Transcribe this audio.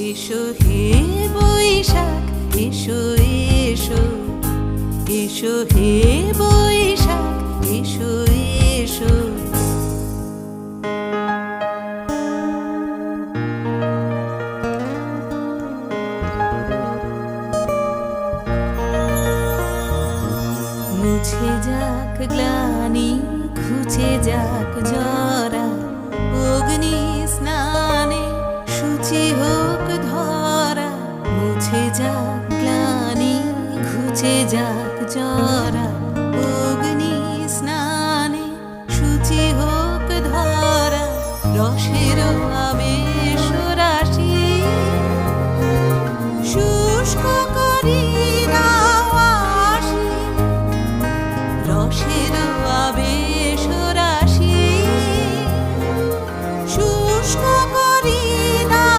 এসো হে বৈশাখ, এসো এসো, এসো হে বৈশাখ, এসো এসো। মুছে যাক গ্লানি, ঘুচে যাক জরা, অগ্নি স্নানে শুচি হোক ধরা। মুছে যাক গ্লানি, ঘুচে যাক জরা, অগ্নি স্নানে শুচি হোক ধরা। রসের আবেশ